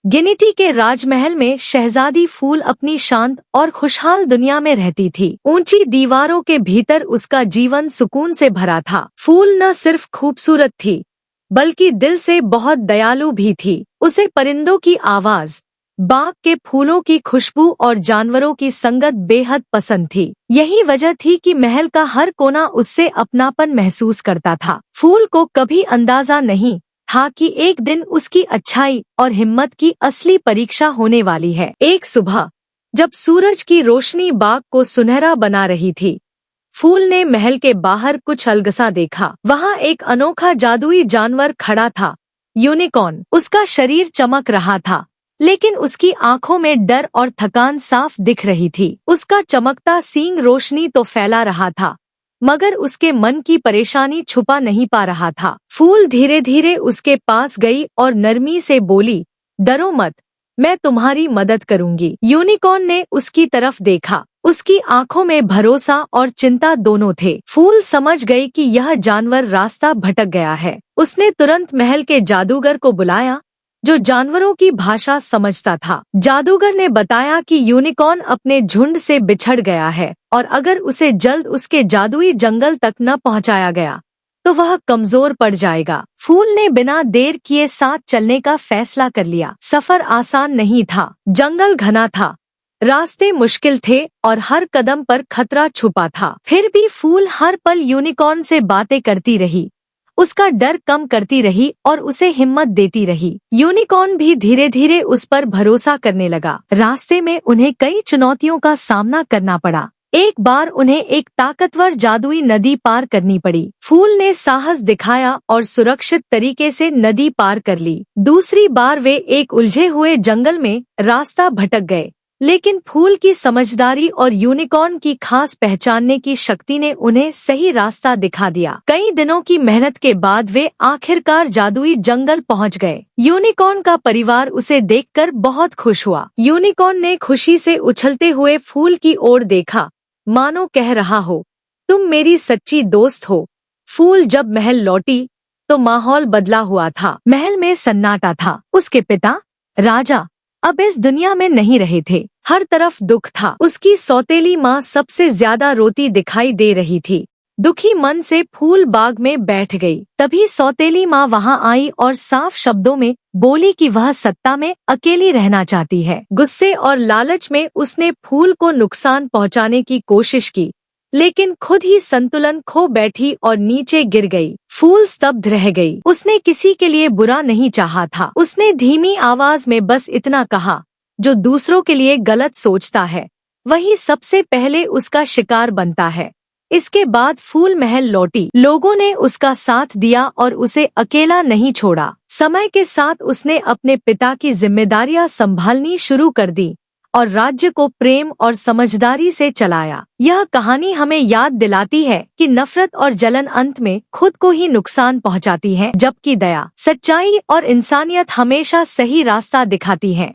गिनिटी के राजमहल में शहजादी फूल अपनी शांत और खुशहाल दुनिया में रहती थी। ऊंची दीवारों के भीतर उसका जीवन सुकून से भरा था। फूल न सिर्फ खूबसूरत थी, बल्कि दिल से बहुत दयालु भी थी। उसे परिंदों की आवाज, बाग के फूलों की खुशबू और जानवरों की संगत बेहद पसंद थी। यही वजह थी कि महल का हर कोना उससे अपनापन महसूस करता था। फूल को कभी अंदाजा नहीं था कि एक दिन उसकी अच्छाई और हिम्मत की असली परीक्षा होने वाली है। एक सुबह जब सूरज की रोशनी बाग को सुनहरा बना रही थी, फूल ने महल के बाहर कुछ अलगसा देखा। वहाँ एक अनोखा जादुई जानवर खड़ा था, यूनिकॉर्न। उसका शरीर चमक रहा था, लेकिन उसकी आंखों में डर और थकान साफ दिख रही थी। उसका चमकता सींग रोशनी तो फैला रहा था, मगर उसके मन की परेशानी छुपा नहीं पा रहा था। फूल धीरे धीरे उसके पास गई और नरमी से बोली, डरो मत, मैं तुम्हारी मदद करूंगी। यूनिकॉर्न ने उसकी तरफ देखा। उसकी आंखों में भरोसा और चिंता दोनों थे। फूल समझ गई कि यह जानवर रास्ता भटक गया है। उसने तुरंत महल के जादूगर को बुलाया, जो जानवरों की भाषा समझता था। जादूगर ने बताया कि यूनिकॉर्न अपने झुंड से बिछड़ गया है और अगर उसे जल्द उसके जादुई जंगल तक न पहुंचाया गया तो वह कमजोर पड़ जाएगा। फूल ने बिना देर किए साथ चलने का फैसला कर लिया। सफर आसान नहीं था। जंगल घना था, रास्ते मुश्किल थे और हर कदम पर खतरा छुपा था। फिर भी फूल हर पल यूनिकॉर्न से बातें करती रही, उसका डर कम करती रही और उसे हिम्मत देती रही। यूनिकॉर्न भी धीरे धीरे उस पर भरोसा करने लगा। रास्ते में उन्हें कई चुनौतियों का सामना करना पड़ा। एक बार उन्हें एक ताकतवर जादुई नदी पार करनी पड़ी। फूल ने साहस दिखाया और सुरक्षित तरीके से नदी पार कर ली। दूसरी बार वे एक उलझे हुए जंगल में रास्ता भटक गए, लेकिन फूल की समझदारी और यूनिकॉर्न की खास पहचानने की शक्ति ने उन्हें सही रास्ता दिखा दिया। कई दिनों की मेहनत के बाद वे आखिरकार जादुई जंगल पहुंच गए। यूनिकॉर्न का परिवार उसे देखकर बहुत खुश हुआ। यूनिकॉर्न ने खुशी से उछलते हुए फूल की ओर देखा, मानो कह रहा हो, तुम मेरी सच्ची दोस्त हो। फूल जब महल लौटी तो माहौल बदला हुआ था। महल में सन्नाटा था। उसके पिता राजा अब इस दुनिया में नहीं रहे थे। हर तरफ दुख था। उसकी सौतेली माँ सबसे ज्यादा रोती दिखाई दे रही थी। दुखी मन से फूल बाग में बैठ गई। तभी सौतेली माँ वहाँ आई और साफ शब्दों में बोली कि वह सत्ता में अकेली रहना चाहती है। गुस्से और लालच में उसने फूल को नुकसान पहुँचाने की कोशिश की, लेकिन खुद ही संतुलन खो बैठी और नीचे गिर गई। फूल स्तब्ध रह गई। उसने किसी के लिए बुरा नहीं चाहा था। उसने धीमी आवाज में बस इतना कहा, जो दूसरों के लिए गलत सोचता है वही सबसे पहले उसका शिकार बनता है। इसके बाद फूल महल लौटी। लोगों ने उसका साथ दिया और उसे अकेला नहीं छोड़ा। समय के साथ उसने अपने पिता की जिम्मेदारियां संभालनी शुरू कर दी और राज्य को प्रेम और समझदारी से चलाया। यह कहानी हमें याद दिलाती है कि नफरत और जलन अंत में खुद को ही नुकसान पहुंचाती है, जबकि दया, सच्चाई और इंसानियत हमेशा सही रास्ता दिखाती है।